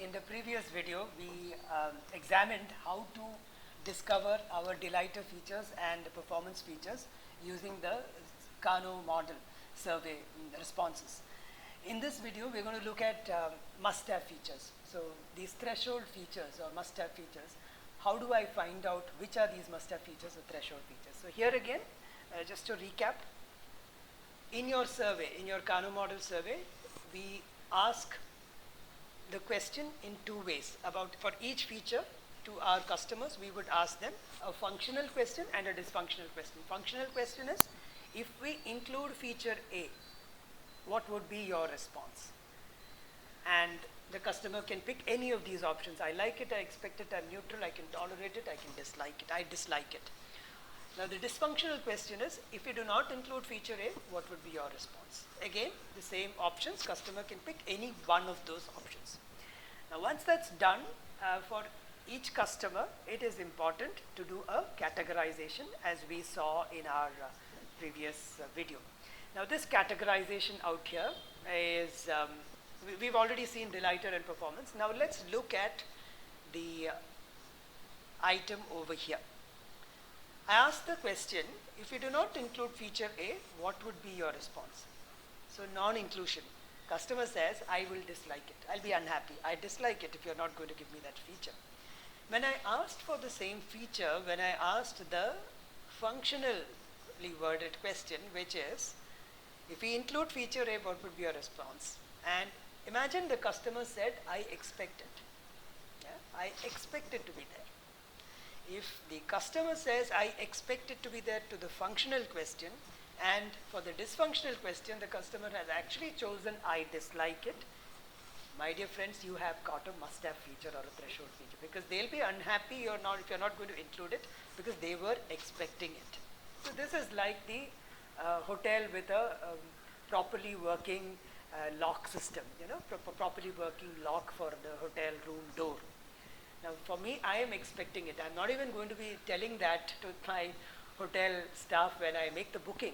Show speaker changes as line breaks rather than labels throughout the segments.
in the previous video, we examined how to discover our delighter features and performance features using the Kano model survey responses. In this video, we're going to look at must-have features. So these threshold features or must-have features, how do I find out which are these must-have features or threshold features? So here again, just to recap, in your survey, in your Kano model survey, we ask the question in two ways. For each feature to our customers, we would ask them a functional question and a dysfunctional question. Functional question is, if we include feature A, what would be your response? And the customer can pick any of these options. I like it, I expect it, I'm neutral, I can tolerate it, I can dislike it, I dislike it. Now the dysfunctional question is, if you do not include feature A, what would be your response? Again, the same options, customer can pick any one of those options. Now once that's done, for each customer, it is important to do a categorization as we saw in our previous video. Now this categorization out here is, we've already seen delighter and performance. Now let's look at the item over here. I asked the question, if you do not include feature A, what would be your response? So non-inclusion. Customer says, I will dislike it. I'll be unhappy. I dislike it if you're not going to give me that feature. When I asked for the same feature, when I asked the functionally worded question, which is, if we include feature A, what would be your response? And imagine the customer said, I expect it. Yeah? I expect it to be there. If the customer says, I expect it to be there to the functional question, and for the dysfunctional question, the customer has actually chosen, I dislike it, my dear friends, you have got a must-have feature or a threshold feature, because they'll be unhappy if you're not going to include it, because they were expecting it. So this is like the hotel with a properly working lock system, properly working lock for the hotel room door. Now for me, I am expecting it. I'm not even going to be telling that to my hotel staff when I make the booking.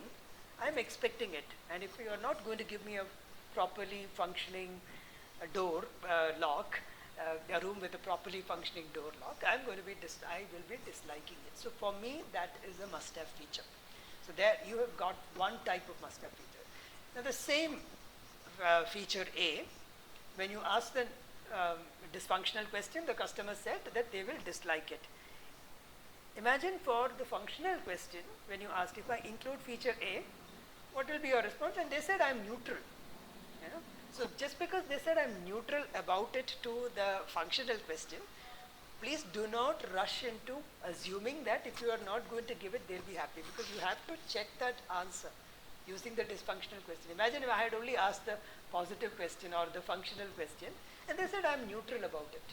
I'm expecting it. And if you are not going to give me a properly functioning door lock, a room with a properly functioning door lock, I will be disliking it. So for me, that is a must-have feature. So there you have got one type of must-have feature. Now the same feature A, when you ask the dysfunctional question, the customer said that they will dislike it. Imagine for the functional question, when you ask, if I include feature A, what will be your response? And they said, I'm neutral. So just because they said I'm neutral about it to the functional question, please do not rush into assuming that if you are not going to give it, they'll be happy, because you have to check that answer using the dysfunctional question. Imagine if I had only asked the positive question or the functional question, and they said I'm neutral about it.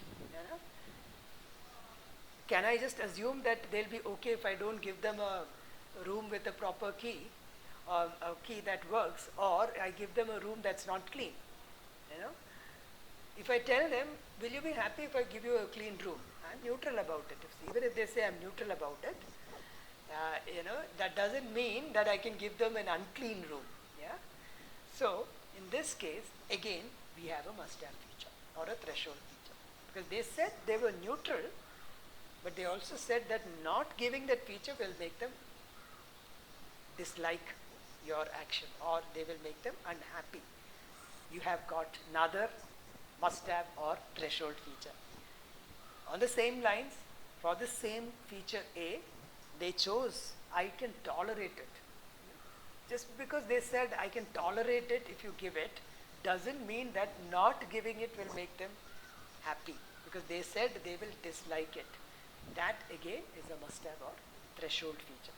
Can I just assume that they'll be okay if I don't give them a room with a proper key, or a key that works, or I give them a room that's not clean? If I tell them, will you be happy if I give you a clean room? I'm neutral about it. Even if they say I'm neutral about it, that doesn't mean that I can give them an unclean room. Yeah. So in this case, again, we have a must-have feature or a threshold feature, because they said they were neutral, but they also said that not giving that feature will make them dislike your action, or they will make them unhappy. You have got another must-have or threshold feature. On the same lines, for the same feature A, they chose, I can tolerate it. Just because they said I can tolerate it if you give it, doesn't mean that not giving it will make them happy, because they said they will dislike it. That again is a must-have or threshold feature.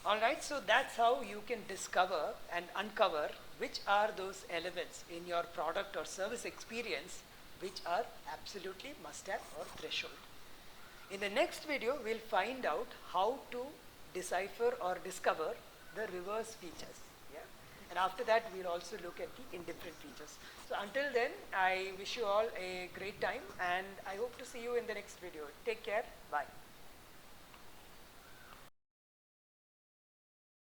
Alright, so that's how you can discover and uncover which are those elements in your product or service experience which are absolutely must-have or threshold. In the next video, we'll find out how to decipher or discover the reverse features. Yeah? And after that, we'll also look at the indifferent features. So until then, I wish you all a great time, and I hope to see you in the next video. Take care. Bye.